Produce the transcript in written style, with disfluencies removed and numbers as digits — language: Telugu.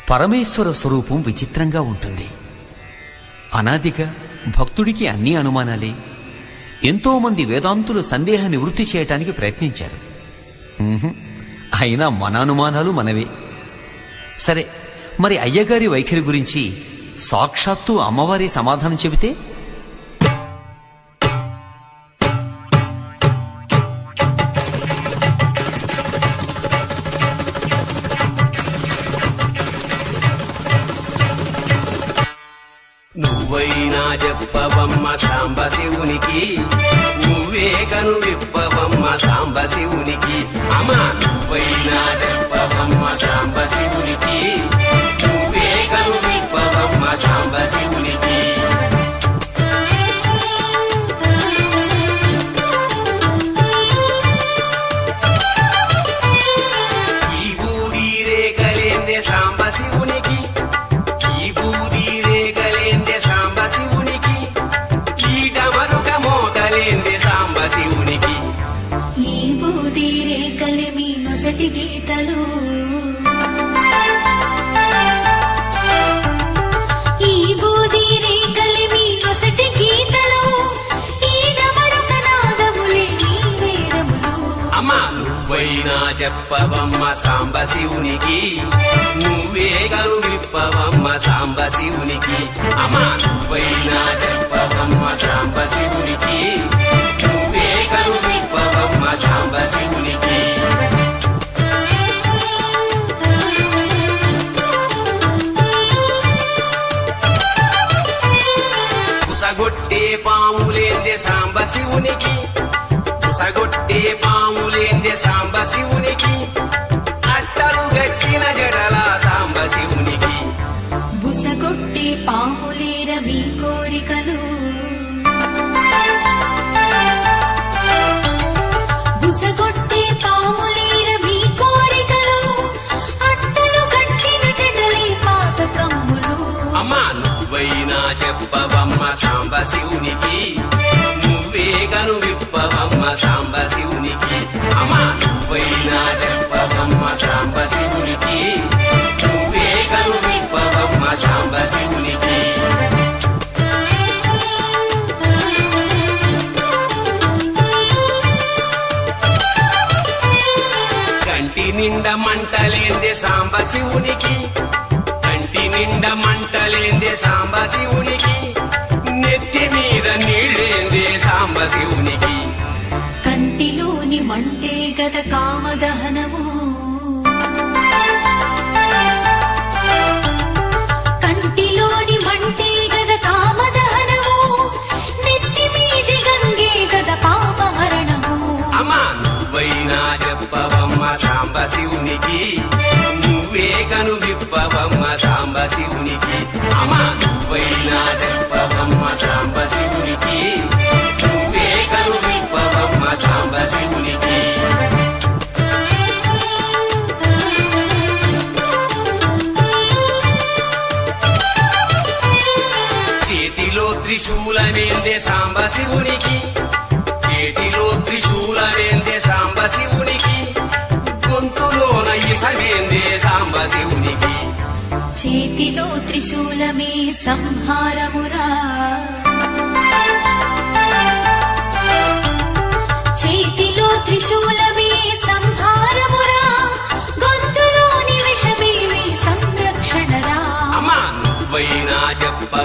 పరమేశ్వర స్వరూపం విచిత్రంగా ఉంటుంది. అనాదిగా భక్తుడికి అన్ని అనుమానాలే. ఎంతోమంది వేదాంతులు సందేహ నివృత్తి చేయటానికి ప్రయత్నించారు. అయినా మన అనుమానాలు మనవే. సరే, మరి అయ్యగారి వైఖరి గురించి సాక్షాత్తు అమ్మవారి సమాధానం చెబితే? నువ్వైనా చెప్పవమ్మ సాంబ శివునికి, నువ్వే కను విప్పవమ్మ సాంబ శివునికి. అమ్మా నువ్వైనా చెప్పవమ్మ సాంబ శివునికి, నువ్వే కను విప్పవమ్మ సాంబ శివునికి. ఈ బూది రేఖలేందే సాంబ శివునికి, ఈ బూది రేఖలేందే సాంబ శివునికి, చీట మరుక మోతలేందే సాంబ శివునికి. ఈ బూది రేఖలే మీ నొసటి గీతలు, ఈ బూది రేఖలే మీ నొసటి గీతలు, ఈ డమరుక నాదములే నీ వేదములు. అమ్మా నువ్వైనా చెప్పవమ్మ సాంబ శివునికి, నువ్వే కను విప్పవమ్మ సాంబ శివునికి. అమ్మా నువ్వైనా చెప్పవమ్మ సాంబ శివునికి, నువ్వే కను విప్పవమ్మ సాంబ శివునికి. కుసగొట్టే పాములేందే సాంబ శివునికి, కుసగొట్టే పాములేందే సాంబ శివునికి, అట్టలు గట్టిన జడల సాంబ శివునికి. బుసగొట్టే పాములేర మీ కోరికలు, బుసగొట్టే పాములేర మీ కోరికలు, అట్టలు కట్టిన జడలే పాతకమ్ములు. అమ్మా నువ్వైనా చెప్పవమ్మ సాంబ శివునికి, నువ్వే కను విప్పవమ్మ సాంబ శివునికి. అమ్మా నువ్వైనా చెప్పవమ్మ సాంబ శివునికి, నువ్వే కను విప్పవమ్మ సాంబ శివునికి. కంటి నిండా మంటలేందే సాంబ శివునికి, కంటి నిండా మంటలేందే సాంబ శివునికి, నెత్తి మీద నీళ్ళేందే సాంబ శివునికి. కంటిలోని మంటే గద కామదహనము, కంటిలోని మంటే గద కామదహనము, నెత్తి మీది గంగే గద పాపహరణము. అమ్మా నువ్వైనా చెప్పవమ్మ సాంబ శివునికి, నువ్వే కను విప్పవమ్మ సాంబ శివునికి. అమ్మా నువ్వైనా చెప్పవమ్మ సాంబ శివునికి, నువ్వే కను విప్పవమ్మ సాంబ శివునికి. చేతిలో త్రిశూలమేందే సాంబ శివునికి, చేతిలో త్రిశూలమేందే సాంబ శివునికి, గొంతులోన ఇసమేందే సాంబ శివునికి. చేతిలో త్రిశూలమే సంహారమురా, చేతిలో త్రిశూలమే సంహారమురా, గొంతులోని విషమేమి సంరక్షణరా. అమ్మా నువ్వైనా చెప్ప